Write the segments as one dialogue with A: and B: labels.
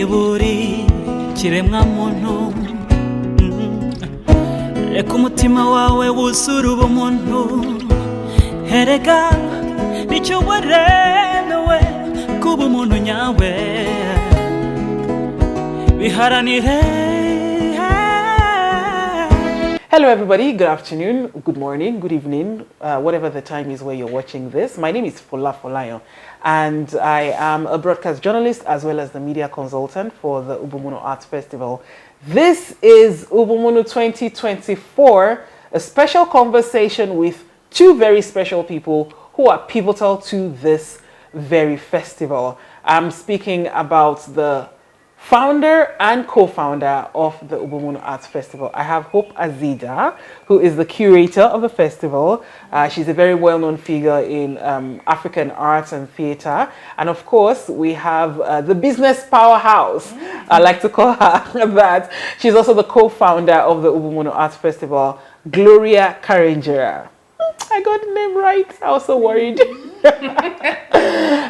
A: niburi kiremwa muntu reka umutima wawe wuzure ubumuntu herega nicyo waremewe kuba umuntu nyawe biharanire.
B: Hello everybody, good afternoon, good morning, good evening, whatever the time is where you're watching this. My name is Fola Folayan and I am a broadcast journalist as well as the media consultant for the Ubumuntu Arts Festival. This is Ubumuntu 2024, a special conversation with two very special people who are pivotal to this very festival. I'm speaking about the founder and co-founder of the Ubumuntu Arts Festival. I have Hope Azeda, who is the curator of the festival. She's a very well-known figure in African arts and theater. And of course, we have the business powerhouse. I like to call her that. She's also the co-founder of the Ubumuntu Arts Festival, Gloria Karengera. I got the name right. I was so worried.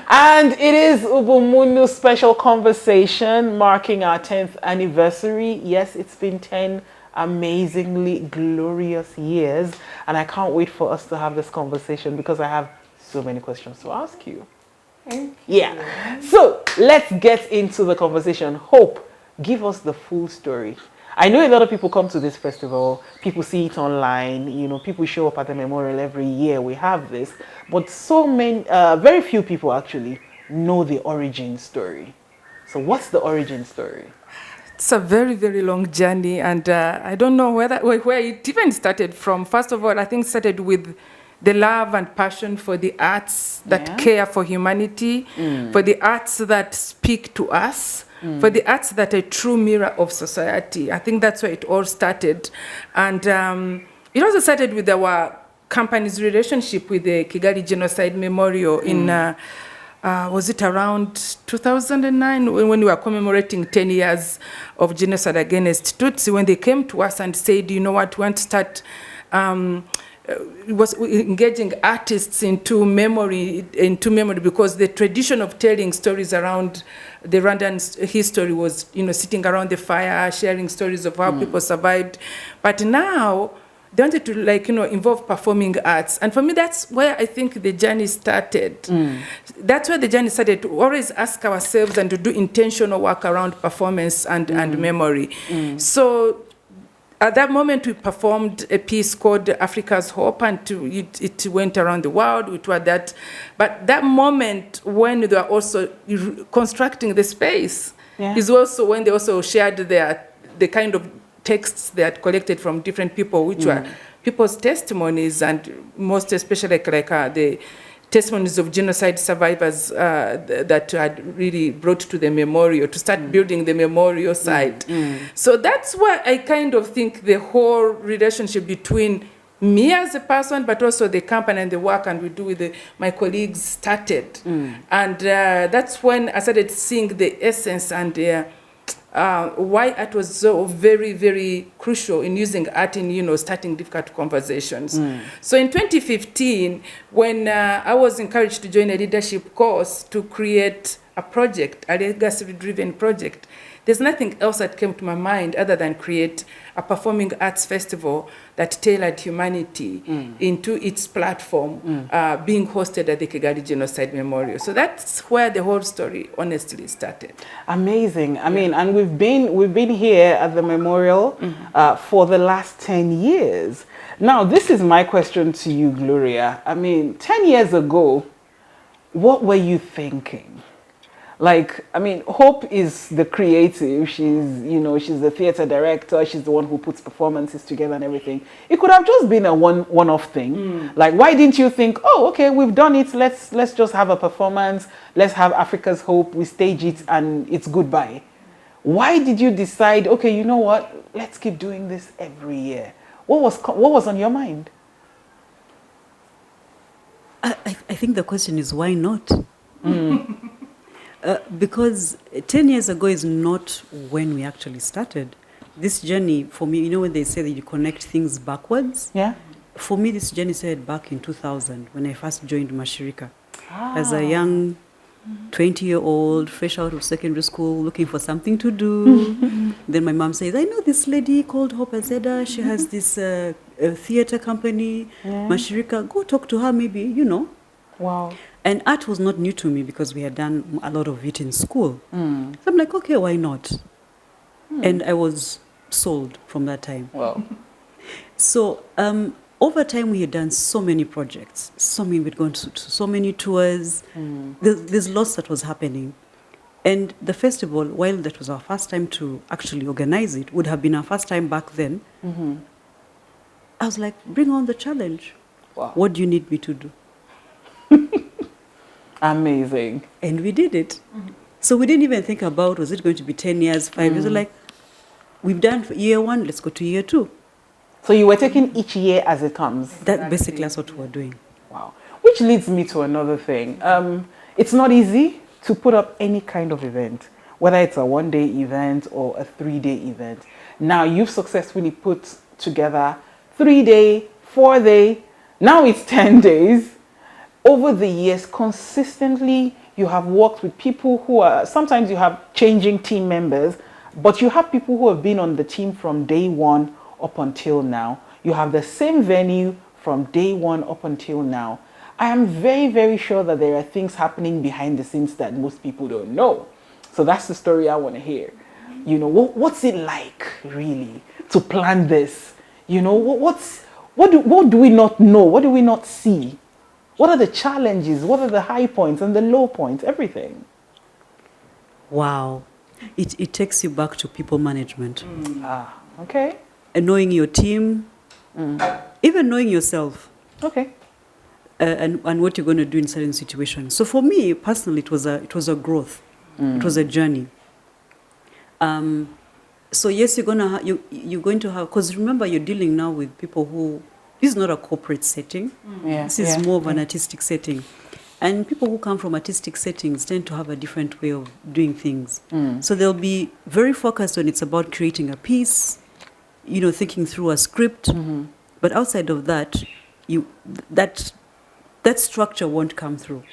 B: And it is Ubumuntu special conversation marking our 10th anniversary. Yes, it's been 10 amazingly glorious years. And I can't wait for us to have this conversation because I have so many questions to ask you. Yeah. So let's get into the conversation. Hope, give us the full story. I know a lot of people come to this festival, people see it online, you know, people show up at the memorial every year, we have this, but so many, very few people actually know the origin story. So what's the origin story?
C: It's a very, very long journey, and I don't know where it even started from. First of all, I think it started with the love and passion for the arts that care for humanity, for the arts that speak to us, for the arts that are a true mirror of society. I think that's where it all started. And it also started with our company's relationship with the Kigali Genocide Memorial in, was it around 2009 when we were commemorating 10 years of genocide against Tutsi, when they came to us and said, you know what, we want to start was engaging artists into memory because the tradition of telling stories around the Rwandan history was, you know, sitting around the fire, sharing stories of how people survived. But now they wanted to, like, you know, involve performing arts. And for me, that's where I think the journey started. That's where the journey started, to always ask ourselves and to do intentional work around performance and memory. So at that moment, we performed a piece called Africa's Hope, and it went around the world. We toured that. But that moment when they were also constructing the space is also when they also shared the kind of texts they had collected from different people, which were people's testimonies, and most especially like the testimonies of genocide survivors that had really brought to the memorial, to start building the memorial site. So that's where I kind of think the whole relationship between me as a person, but also the company and the work and we do with my colleagues started. And that's when I started seeing the essence and why art was so very, very crucial in using art in, you know, starting difficult conversations. So in 2015, when I was encouraged to join a leadership course to create a project, a legacy-driven project, there's nothing else that came to my mind other than create a performing arts festival that tailored humanity into its platform, being hosted at the Kigali Genocide Memorial. So that's where the whole story honestly started.
B: Amazing. I mean, and we've been here at the memorial for the last 10 years. Now, this is my question to you, Gloria. I mean, 10 years ago, what were you thinking? Like, I mean, Hope is the creative. She's, you know, she's the theater director. She's the one who puts performances together and everything. It could have just been a one-off thing. Like, why didn't you think, oh, okay, we've done it. Let's just have a performance. Let's have Africa's Hope. We stage it and it's goodbye. Why did you decide, okay, you know what? Let's keep doing this every year. What was on your mind?
D: I think the question is why not? Because 10 years ago is not when we actually started. This journey, for me, you know when they say that you connect things backwards?
B: Yeah.
D: For me, this journey started back in 2000 when I first joined Mashirika as a young 20-year-old, fresh out of secondary school, looking for something to do. Then my mom says, I know this lady called Hope Azeda. She has this theater company, Mashirika. Go talk to her, maybe, you know.
B: Wow.
D: And art was not new to me because we had done a lot of it in school. So I'm like, okay, why not? And I was sold from that time.
B: Wow.
D: So over time, we had done so many projects. We'd gone to so many tours. There's lots that was happening. And the festival, while that was our first time to actually organize it, would have been our first time back then. I was like, bring on the challenge.
B: Wow.
D: What do you need me to do?
B: Amazing.
D: And we did it. So we didn't even think about, was it going to be 10 years, 5 years? We're like, we've done year 1, let's go to year 2.
B: So you were taking each year as it comes.
D: That basically that's what we're doing.
B: Wow. Which leads me to another thing. It's not easy to put up any kind of event, whether it's a 1-day event or a 3-day event. Now you've successfully put together 3-day, 4-day, now it's 10 days. Over the years, consistently, you have worked with people who are, sometimes you have changing team members, but you have people who have been on the team from day 1 up until now. You have the same venue from day 1 up until now. I am very, very sure that there are things happening behind the scenes that most people don't know. So that's the story I want to hear. You know, what's it like, really, to plan this? You know, what do we not know? What do we not see? What are the challenges? What are the high points and the low points? Everything.
D: Wow. It takes you back to people management.
B: Okay.
D: And knowing your team, even knowing yourself.
B: Okay.
D: And what you're going to do in certain situations. So for me personally, it was a growth. It was a journey. So yes, you're going to have, because remember, you're dealing now with people who, this is not a corporate setting. This is more of an artistic setting. And people who come from artistic settings tend to have a different way of doing things. So they'll be very focused when it's about creating a piece, you know, thinking through a script. But outside of that, that structure won't come through.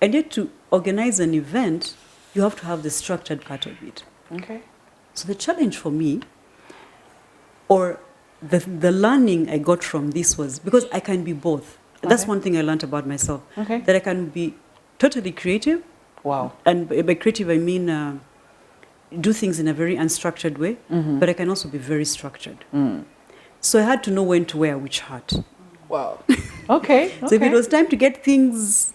D: And yet to organize an event, you have to have the structured part of it.
B: Okay.
D: So the challenge for me, or the learning I got from this was, because I can be both. That's one thing I learned about myself.
B: Okay.
D: That I can be totally creative.
B: Wow.
D: And by creative, I mean do things in a very unstructured way, but I can also be very structured. So I had to know when to wear which hat.
B: Wow. Okay.
D: So if it was time to get things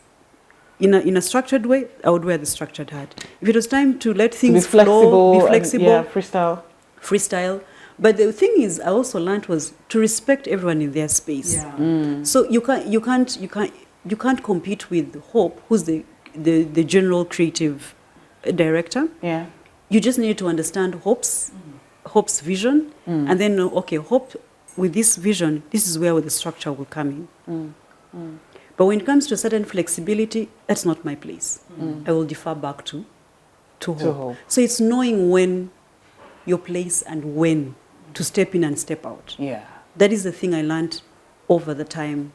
D: in a structured way, I would wear the structured hat. If it was time to let things flow, be flexible, freestyle. But the thing is, I also learned was to respect everyone in their space. So you can't compete with Hope, who's the general creative director.
B: Yeah.
D: You just need to understand Hope's vision, and then okay, Hope, with this vision, this is where the structure will come in. But when it comes to a certain flexibility, that's not my place. I will defer back to Hope. So it's knowing when your place and when to step in and step out.
B: Yeah.
D: That is the thing I learned over the time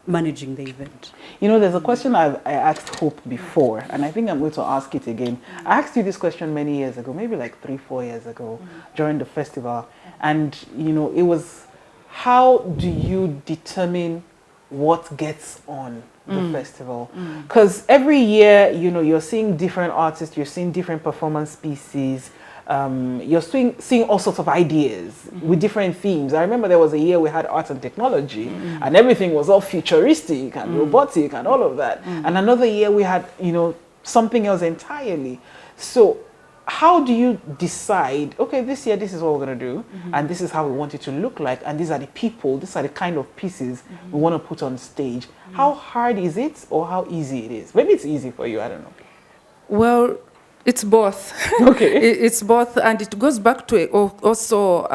D: managing the event.
B: You know, there's a question I asked Hope before, and I think I'm going to ask it again. I asked you this question many years ago, maybe like 3-4 years ago, during the festival. And, you know, it was, how do you determine what gets on the festival? Because every year, you know, you're seeing different artists, you're seeing different performance pieces, you're seeing all sorts of ideas with different themes. I remember there was a year we had arts and technology, and everything was all futuristic and robotic and all of that. And another year we had, you know, something else entirely. So how do you decide, okay, this year this is what we're going to do, and this is how we want it to look like, and these are the people, these are the kind of pieces we want to put on stage? How hard is it, or how easy it is? Maybe it's easy for you, I don't know.
C: Well, it's both.
B: Okay.
C: It's both, and it goes back to also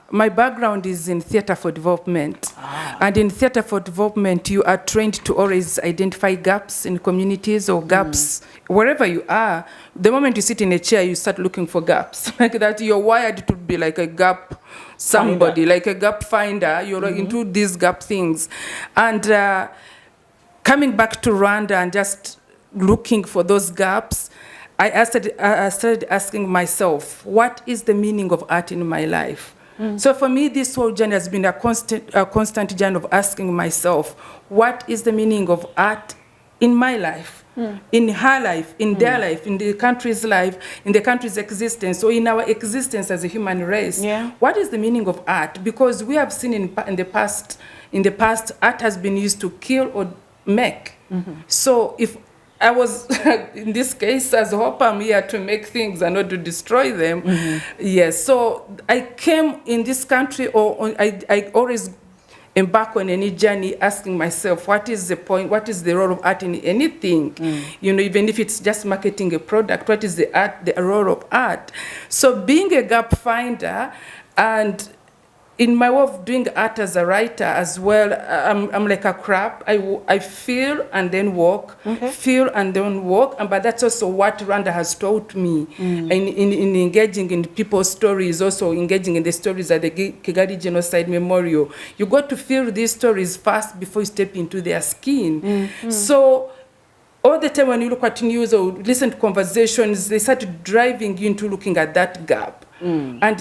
C: my background is in theatre for development. And in theatre for development, you are trained to always identify gaps in communities or gaps wherever you are. The moment you sit in a chair, you start looking for gaps. Like that, you're wired to be like a gap somebody, like a gap finder. You're into these gap things. And coming back to Rwanda and just looking for those gaps, I started asking myself, what is the meaning of art in my life? So for me, this whole journey has been a constant journey of asking myself, what is the meaning of art in my life, in her life, in their life, in the country's life, in the country's existence, or in our existence as a human race?
B: Yeah.
C: What is the meaning of art? Because we have seen in the past, art has been used to kill or make. So if I was, in this case, as hope, I'm here to make things and not to destroy them. Yes, so I came in this country, or I always embark on any journey asking myself, what is the point, what is the role of art in anything? You know, even if it's just marketing a product, what is the role of art? So being a gap finder, and in my way of doing art as a writer as well, I'm like a crab. I feel and then walk, feel and then walk. But that's also what Rwanda has taught me in engaging in people's stories, also engaging in the stories at the Kigali Genocide Memorial. You got to feel these stories first before you step into their skin. So all the time when you look at news or listen to conversations, they start driving you into looking at that gap. And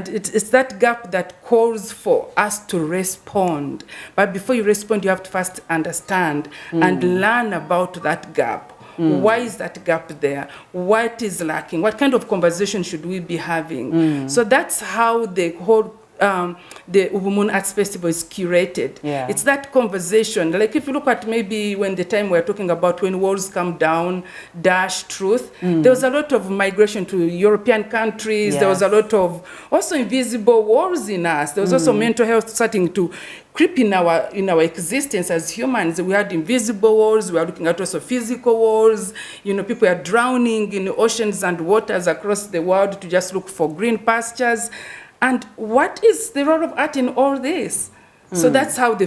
C: it's that gap that calls for us to respond. But before you respond, you have to first understand and learn about that gap. Why is that gap there? What is lacking? What kind of conversation should we be having? So that's how the whole the Ubumuntu Arts Festival is curated.
B: Yeah.
C: It's that conversation. Like if you look at maybe when the time we're talking about when walls come down, dash truth, there was a lot of migration to European countries.
B: Yes.
C: There was a lot of also invisible wars in us. There was also mental health starting to creep in our existence as humans. We had invisible wars. We are looking at also physical wars. You know, people are drowning in oceans and waters across the world to just look for green pastures. And what is the role of art in all this? So that's how the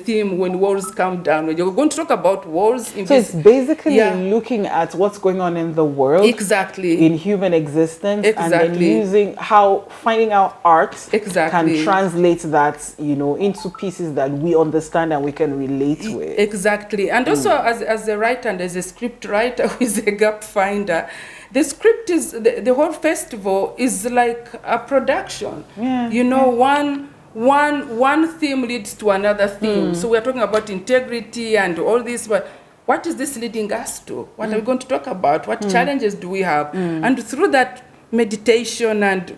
C: theme, when walls come down, when you're going to talk about walls.
B: So it's basically looking at what's going on in the world.
C: Exactly.
B: In human existence.
C: Exactly.
B: And then using finding out art
C: exactly.
B: can translate that, you know, into pieces that we understand and we can relate with.
C: Exactly. And also as a writer and as a script writer who is a gap finder, the script is, the whole festival is like a production. Yeah. You know, one theme leads to another theme. So we're talking about integrity and all this, but what is this leading us to? What are we going to talk about? What challenges do we have? And through that meditation and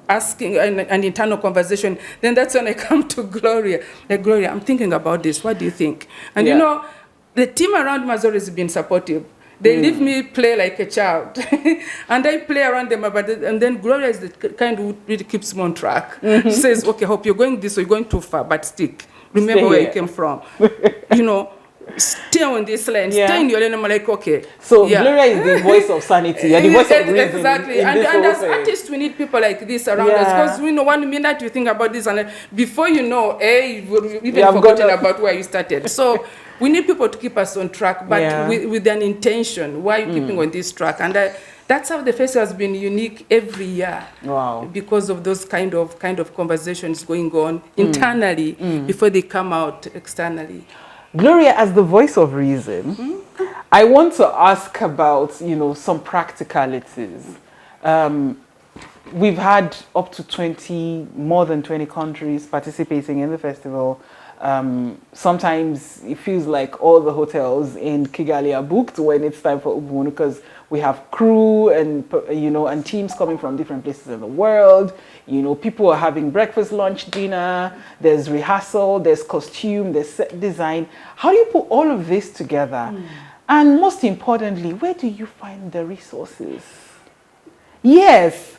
C: asking an internal conversation, then that's when I come to Gloria. Like, Gloria, I'm thinking about this. What do you think? And you know, the team around me has always been supportive. They leave me play like a child. And I play around them. And then Gloria is the kind who really keeps me on track. She says, okay, hope you're going this way, you're going too far, but stick. Remember where you came from. You know, stay on this lane, stay in your lane. I'm like, okay.
B: So Gloria is the voice of sanity, and the voice of reason.
C: Exactly. And as artists, we need people like this around us. Because we know 1 minute you think about this, and before you know, you've even forgotten about where you started. So we need people to keep us on track, but with an intention. Why are you keeping on this track? And that's how the festival has been unique every year. Wow! Because of those kind of conversations going on internally before they come out externally.
B: Gloria, as the voice of reason, I want to ask about, you know, some practicalities. We've had up to more than 20 countries participating in the festival. Sometimes it feels like all the hotels in Kigali are booked when it's time for Ubumuntu, because we have crew and, you know, and teams coming from different places in the world. You know, people are having breakfast, lunch, dinner. There's rehearsal, there's costume, there's set design. How do you put all of this together? And most importantly, where do you find the resources? Yes.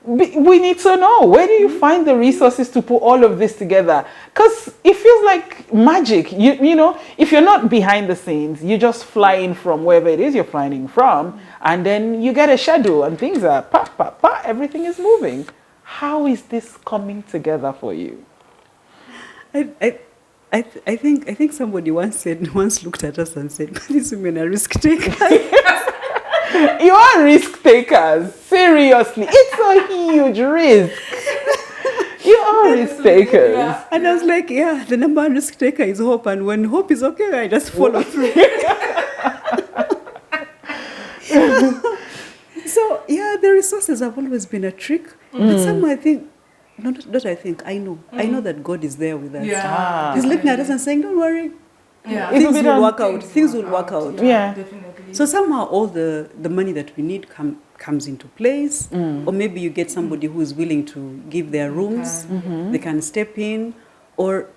B: We need to know, where do you find the resources to put all of this together? Because it feels like magic. You know, if you're not behind the scenes, you're just flying from wherever it is you're flying from, and then you get a schedule and things are everything is moving. How is this coming together for you?
D: I think somebody once looked at us and said, "These women are risk takers."
B: You are risk takers. Seriously, it's a huge risk. You are risk takers.
D: Yeah. And I was like, the number one risk taker is hope, and when hope is okay, I just follow through. So yeah, the resources have always been a trick. But somehow I think, I know that God is there with us.
C: Yeah.
D: He's looking at us and saying, don't worry.
C: Yeah.
D: Things will work out. Things will work out.
B: Yeah.
C: Definitely.
D: So somehow all the money that we need comes into place. Or maybe you get somebody who is willing to give their rooms. They can step in. Or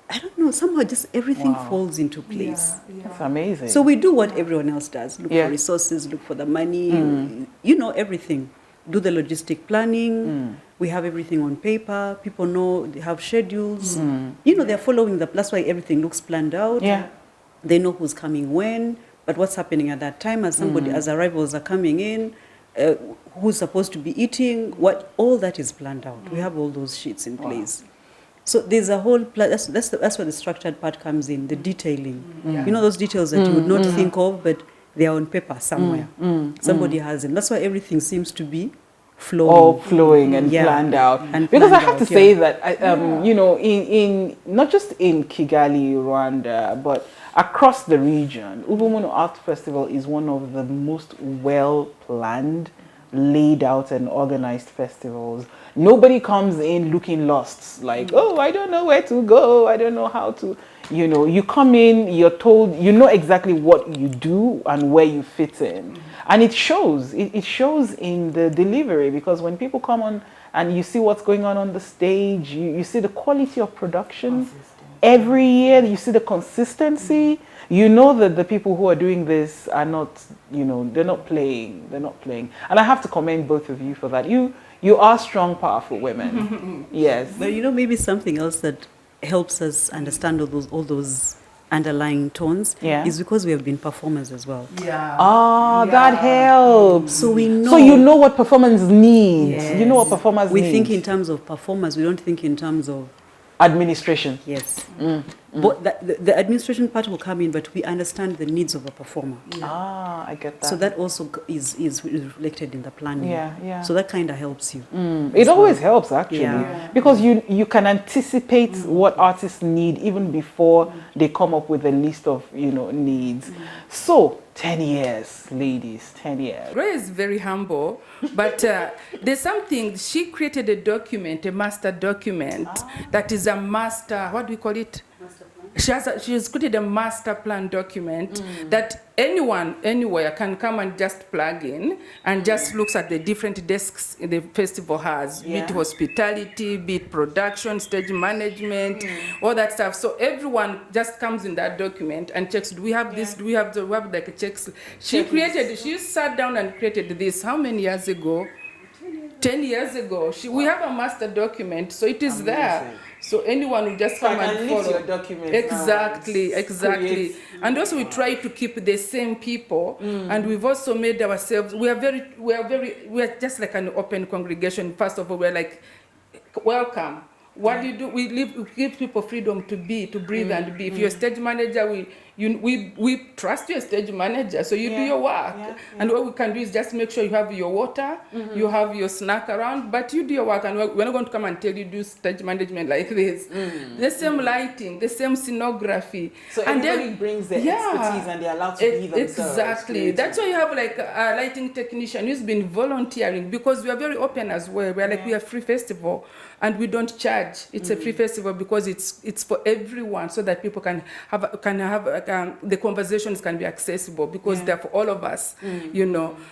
D: I don't know, somehow just everything falls into place.
B: That's amazing.
D: So we do what everyone else does. Look for resources, look for the money, everything. Do the logistic planning. We have everything on paper. People know, they have schedules. They're following that's why everything looks planned out.
B: Yeah.
D: They know who's coming when, but what's happening at that time as arrivals are coming in, who's supposed to be eating, all that is planned out. We have all those sheets in place. So there's a whole that's where the structured part comes in, the detailing. Those details that you would not think of, but they are on paper somewhere. Somebody has them. That's why everything seems to be flowing.
B: All flowing and planned out.
D: And
B: because I
D: planned
B: have to
D: out,
B: say that, in not just in Kigali, Rwanda, but across the region, Ubumuntu Art Festival is one of the most well-planned, laid out and organized festivals. Nobody comes in looking lost, like, oh, I don't know where to go, I don't know how to, you come in, you're told, you know exactly what you do and where you fit in. And it shows, it shows in the delivery, because when people come on and you see what's going on the stage, you see the quality of production. Every year, you see the consistency. You know that the people who are doing this are not, they're not playing. They're not playing. And I have to commend both of you for that. You are strong, powerful women. Yes.
D: But maybe something else that helps us understand all those underlying tones is because we have been performers as well.
B: That helps.
D: So we know.
B: So you know what performance needs. Yes. You know what performers need.
D: We think in terms of performers. We don't think in terms of
B: administration.
D: Yes. But the administration part will come in, but we understand the needs of a performer.
B: I get that.
D: So that also is reflected in the planning.
B: Yeah.
D: So that kind of helps you.
B: It always helps, actually, because you can anticipate what artists need even before they come up with a list of needs. So 10 years, ladies, 10 years.
C: Gloria is very humble, but there's something, she created a document, a master document, that is a master, what do we call it? She has created a master plan document that anyone, anywhere can come and just plug in and just looks at the different desks the festival has, be it hospitality, be it production, stage management, all that stuff. So everyone just comes in that document and checks, do we have this, do we have like a checks. She sat down and created this, how many years ago? 10 years ago. We have a master document, so it is there. So anyone will just come and follow.
B: Your document
C: exactly. And also we try to keep the same people, and we've also made ourselves. We are just like an open congregation. First of all, we're like, welcome. What do you do? We give people freedom to breathe and be. If you're a stage manager, we trust your stage manager, so you do your work. And what we can do is just make sure you have your water, you have your snack around, but you do your work, and we're not going to come and tell you do stage management like this. The same lighting, the same scenography.
B: So everybody brings their expertise and they're allowed to be themselves.
C: Exactly. That's why you have like a lighting technician who's been volunteering, because we are very open as well. We're like, we are free festival. And we don't charge. It's a free festival because it's for everyone, so that people can have the conversations can be accessible, because they're for all of us,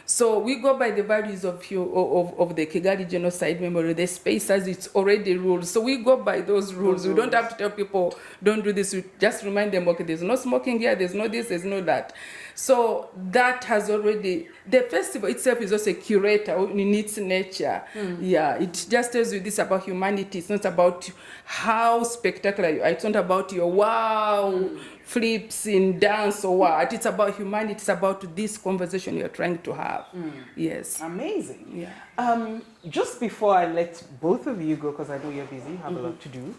C: So we go by the values of the Kigali Genocide Memorial. The space as it's already ruled, so we go by those rules. We don't have to tell people don't do this. We just remind them, okay, there's no smoking here, there's no this, there's no that. So that has already, the festival itself is also a curator in its nature. It just tells you this about humanity. It's not about how spectacular you are. It's not about your flips in dance or what. It's about humanity. It's about this conversation you're trying to have. Yes.
B: Amazing. Yeah. Just before I let both of you go, because I know you're busy, you have a lot to do,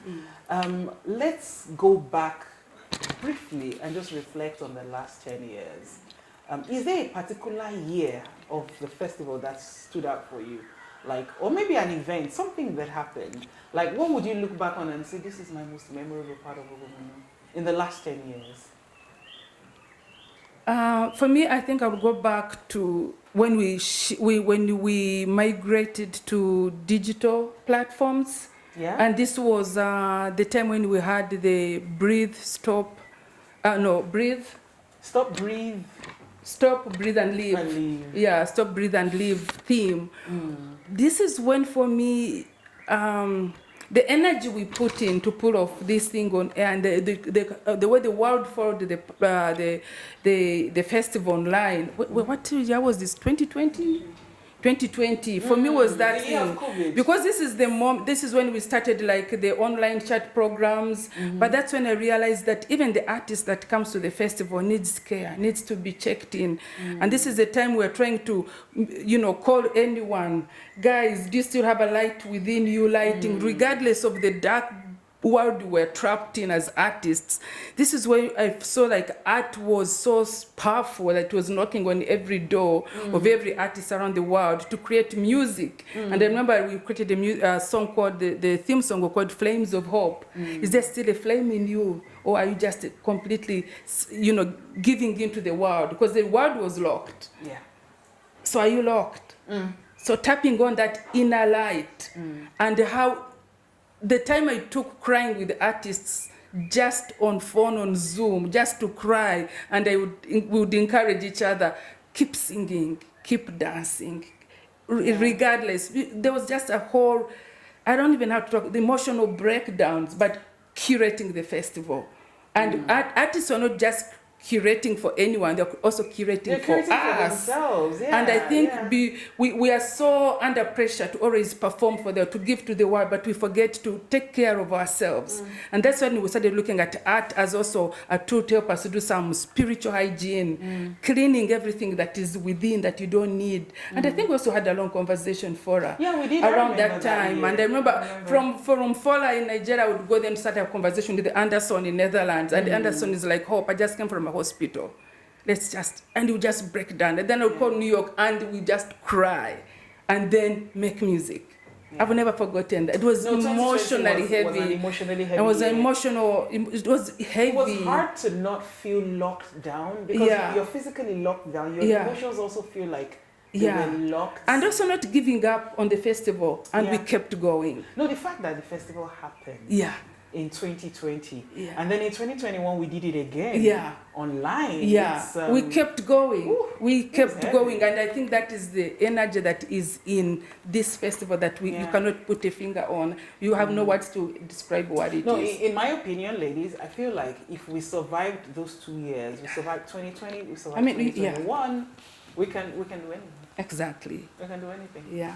B: let's go back briefly and just reflect on the last 10 years. Is there a particular year of the festival that stood out for you? Like, or maybe an event, something that happened. Like, what would you look back on and say, this is my most memorable part of Ubumuntu in the last 10 years?
C: For me, I think I would go back to when we migrated to digital platforms.
B: Yeah.
C: And this was the time when we had the breathe, stop, breathe.
B: Stop, breathe.
C: Stop, breathe, and leave. Yeah, stop, breathe, and leave theme. This is when, for me, the energy we put in to pull off this thing on air, and the way the world followed the festival online. What year was this? 2020 for me was that thing, because this is this is when we started like the online chat programs. But that's when I realized that even the artist that comes to the festival needs care, needs to be checked in. And this is the time we're trying to, call anyone, guys, do you still have a light within you lighting, regardless of the dark world we're trapped in as artists. This is where I saw like art was so powerful that it was knocking on every door of every artist around the world to create music. And I remember we created a song called, the theme song called Flames of Hope. Is there still a flame in you? Or are you just completely, giving into the world? Because the world was locked.
B: Yeah.
C: So are you locked? So tapping on that inner light, and how the time I took crying with artists just on phone, on Zoom, just to cry, and we would encourage each other, keep singing, keep dancing, regardless. There was just a whole, I don't even have to talk, the emotional breakdowns, but curating the festival. And artists are not just curating for anyone, they're also curating for us.
B: For themselves. Yeah,
C: and I think we are so under pressure to always perform for them, to give to the world, but we forget to take care of ourselves. And that's when we started looking at art as also a tool to help us to do some spiritual hygiene, cleaning everything that is within that you don't need. And I think we also had a long conversation for her
B: we did
C: around that time. And I remember from Fola in Nigeria, I would go there and start a conversation with Anderson in Netherlands. And Anderson is like, Hope, I just came from a hospital. And you just break down. And then I'll call New York and we just cry and then make music. I've never forgotten that. It was emotionally heavy. It was emotional. It was heavy.
B: It was hard to not feel locked down, because you're physically locked down. Your emotions also feel like they were locked.
C: And also not giving up on the festival. And we kept going.
B: No, the fact that the festival happened. In 2020, and then in 2021 we did it again. Online.
C: We kept going. We kept going, and I think that is the energy that is in this festival that you cannot put a finger on. You have no words to describe what it is.
B: In my opinion, ladies, I feel like if we survived those 2 years, we survived 2020, we survived 2021, we can do anything.
C: Exactly.
B: We can do anything.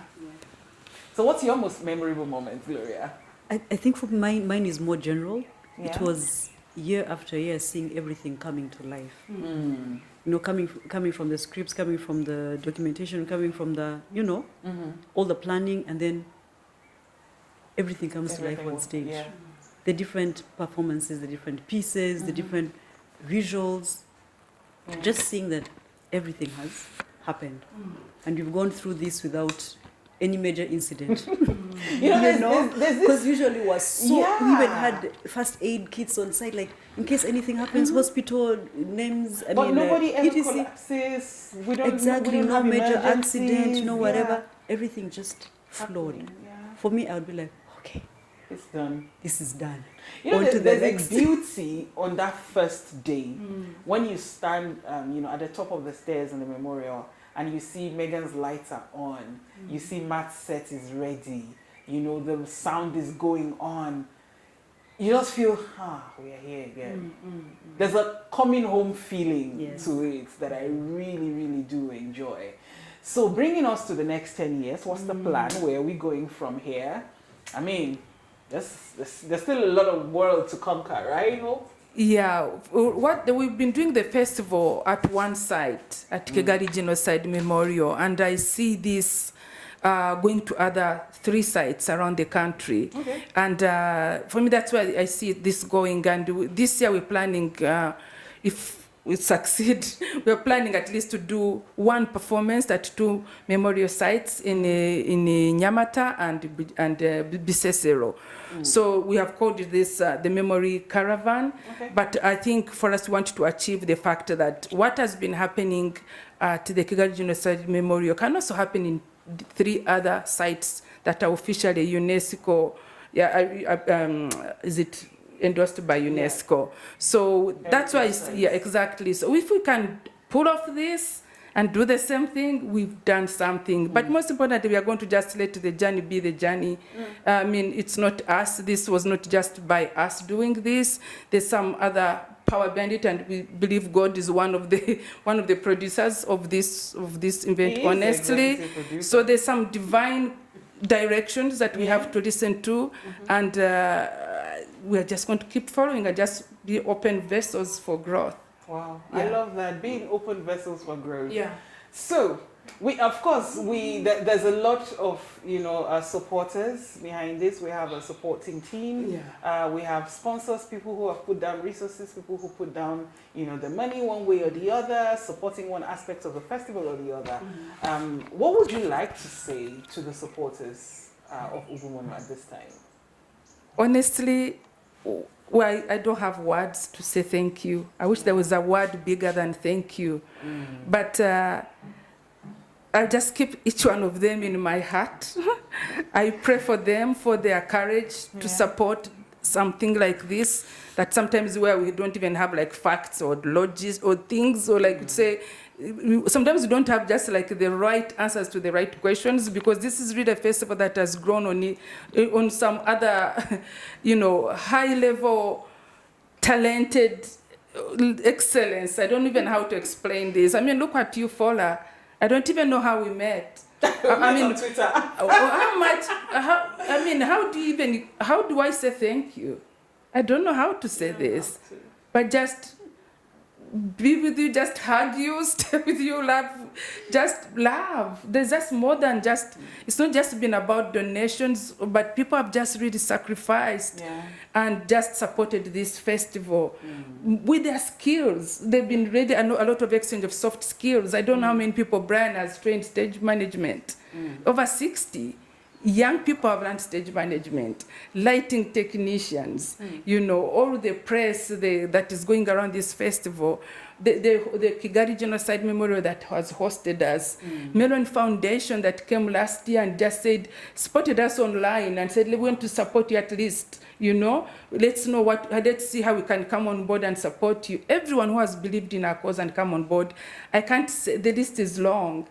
D: So
B: what's your most memorable moment, Gloria?
D: I think for mine is more general. It was year after year seeing everything coming to life. Coming from the scripts, coming from the documentation, coming from the, all the planning, and then everything comes to life on stage. The different performances, the different pieces, the different visuals. Just seeing that everything has happened. And we've gone through this without any major incident. Because usually was so, we even had first aid kits on site, like in case anything happens, hospital names.
B: But nobody ever collapses. We don't
D: no major accident, no whatever. Everything just flowed. For me, I would be like, okay,
B: it's done.
D: This is done.
B: There's a beauty on that first day when you stand, at the top of the stairs in the memorial, and you see Megan's lights are on, you see Matt's set is ready, the sound is going on. You just feel, we are here again. There's a coming home feeling to it that I really, really do enjoy. So bringing us to the next 10 years, what's the plan? Where are we going from here? I mean, there's still a lot of world to conquer, right?
C: We've been doing the festival at one site, at Kigali Genocide Memorial, and I see this going to other 3 sites around the country. And for me, that's where I see this going. And this year we're planning, if we succeed, we're planning at least to do one performance at 2 memorial sites in Nyamata and Bisesero. So we have called this the Memory Caravan. Okay. But I think for us, we want to achieve the fact that what has been happening at the Kigali Genocide Memorial can also happen in 3 other sites that are officially UNESCO. Is it endorsed by UNESCO? Yeah. So that's why, exactly. So if we can pull off this and do the same thing, we've done something. But most importantly, we are going to just let the journey be the journey. I mean, it's not us. This was not just by us doing this. There's some other power behind it, and we believe God is one of the producers of this event. Honestly, so there's some divine directions that we have to listen to, and we are just going to keep following and just be open vessels for growth.
B: Wow, yeah. I love that, being open vessels for growth. Yeah. So there's a lot of supporters behind this. We have a supporting team. Yeah. We have sponsors, people who have put down resources, people who put down the money one way or the other, supporting one aspect of the festival or the other. What would you like to say to the supporters of Ubumuntu at this time? Honestly,
C: well, I don't have words to say thank you. I wish there was a word bigger than thank you. But I just keep each one of them in my heart. I pray for them, for their courage to support something like this, that sometimes where we don't even have like facts or logics or things, or like say, sometimes we don't have just like the right answers to the right questions, because this is really a festival that has grown on some other, high level, talented excellence. I don't even know how to explain this. I mean, look at you, Fola. I don't even know how we met. I mean, on Twitter. How do I say thank you? I don't know how to say this, but just be with you, just hug you, stay with you, laugh, just laugh. There's just more than just, it's not just been about donations, but people have just really sacrificed and just supported this festival with their skills. They've been ready, a lot of exchange of soft skills. I don't know how many people Brian has trained stage management, over 60. Young people have learned stage management, lighting technicians, all the press that is going around this festival, the Kigali Genocide Memorial that has hosted us, Melon Foundation that came last year and just spotted us online and said, we want to support you at least, let's see how we can come on board and support you. Everyone who has believed in our cause and come on board, I can't say, the list is long,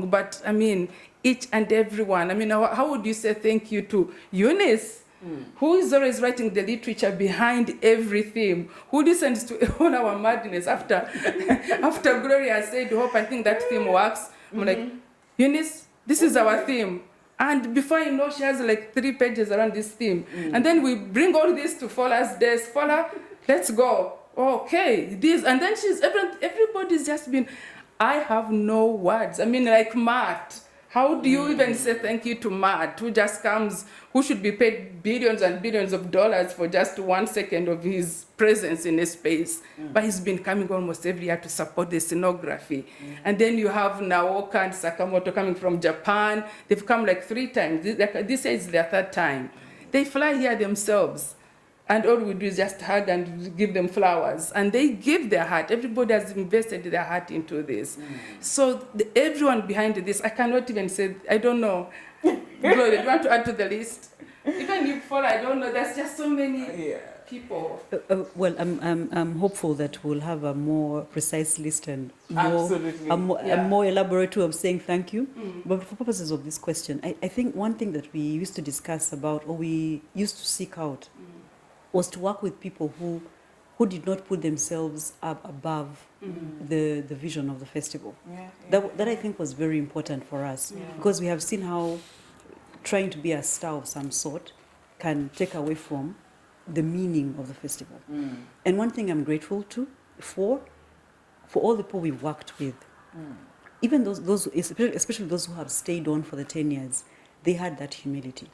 C: but I mean, each and everyone. I mean, how would you say thank you to Eunice, who is always writing the literature behind every theme, who listens to all our madness after Gloria said, hope, I think that theme works. I'm like, Eunice, this is our theme. And before you know, she has like 3 pages around this theme. And then we bring all this to Fola's desk. Fola, let's go. Okay, this. And then everybody's just been, I have no words. I mean, like Matt. How do you even say thank you to Matt, who just comes, who should be paid billions and billions of dollars for just 1 second of his presence in a space? But he's been coming almost every year to support the scenography. And then you have Naoka and Sakamoto coming from Japan. They've come like 3 times. This is their 3rd time. They fly here themselves. And all we do is just hug and give them flowers. And they give their heart. Everybody has invested their heart into this. So everyone behind this, I cannot even say, I don't know. Gloria, do you want to add to the list? Even you, Fola, I don't know. There's just so many people.
D: Well, I'm hopeful that we'll have a more precise list and a more elaborate way of saying thank you. But for purposes of this question, I think one thing that we used to discuss about, or we used to seek out, was to work with people who did not put themselves up above the vision of the festival. That I think was very important for us, because we have seen how trying to be a star of some sort can take away from the meaning of the festival. And one thing I'm grateful for all the people we worked with, even those especially those who have stayed on for the 10 years, they had that humility.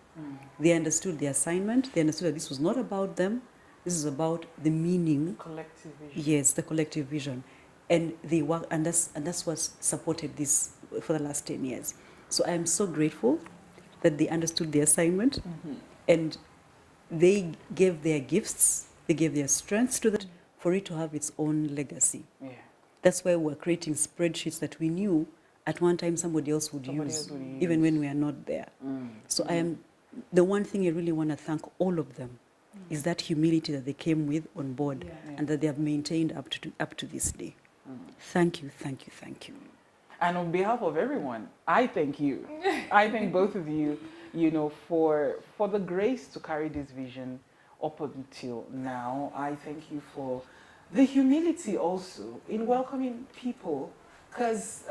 D: They understood the assignment. They understood that this was not about them, This is about the meaning.
B: Collective vision.
D: Yes, the collective vision. And they work, and that's what supported this for the last 10 years. So I am so grateful that they understood the assignment, and they gave their gifts, they gave their strengths to that for it to have its own legacy.
B: Yeah.
D: That's why we're creating spreadsheets that we knew at one time somebody else would use, even when we are not there. So the one thing I really want to thank all of them is that humility that they came with on board, and that they have maintained up to this day. Thank you, thank you, thank you.
B: And on behalf of everyone, I thank you. I thank both of you, for the grace to carry this vision up until now. I thank you for the humility also in welcoming people, because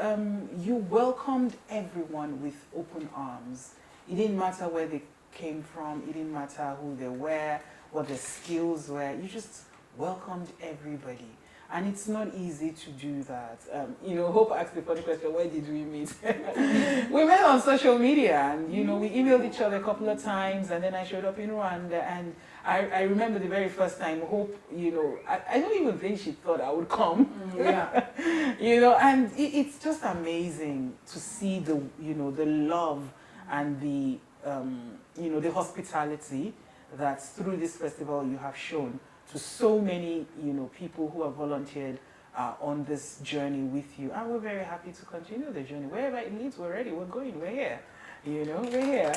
B: you welcomed everyone with open arms. It didn't matter where they came from, it didn't matter who they were, what their skills were. You just welcomed everybody. And it's not easy to do that. Hope asked the funny question, where did we meet? We met on social media, and, we emailed each other a couple of times, and then I showed up in Rwanda, and I remember the very first time, Hope, I don't even think she thought I would come. And it's just amazing to see the love and the hospitality that through this festival you have shown to so many, people who have volunteered on this journey with you. And we're very happy to continue the journey. Wherever it leads, we're ready, we're going, we're here. We're here.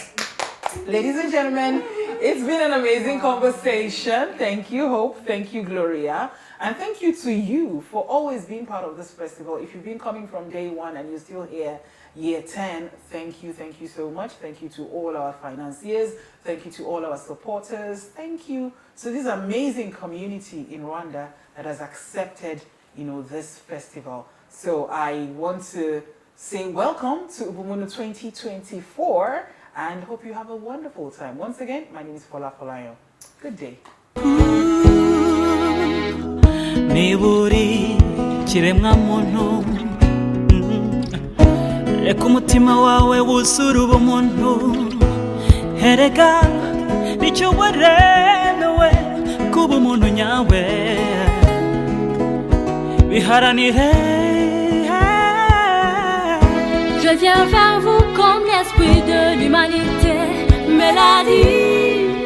B: Ladies and gentlemen, it's been an amazing conversation. Thank you, Hope. Thank you, Gloria. And thank you to you for always being part of this festival. If you've been coming from day one and you're still here, year 10, thank you so much. Thank you to all our financiers. Thank you to all our supporters. Thank you to this amazing community in Rwanda that has accepted, this festival. So I want to say welcome to Ubumuntu 2024 and hope you have a wonderful time. Once again, my name is Fola Folayan. Good day.
A: Niburi kiremwa muntu reka umutima wawe wuzure ubumuntu herega nicyo waremewe kuba umuntu nyawe biharanire.
E: Je viens vers vous comme l'esprit de l'humanité, mélodie.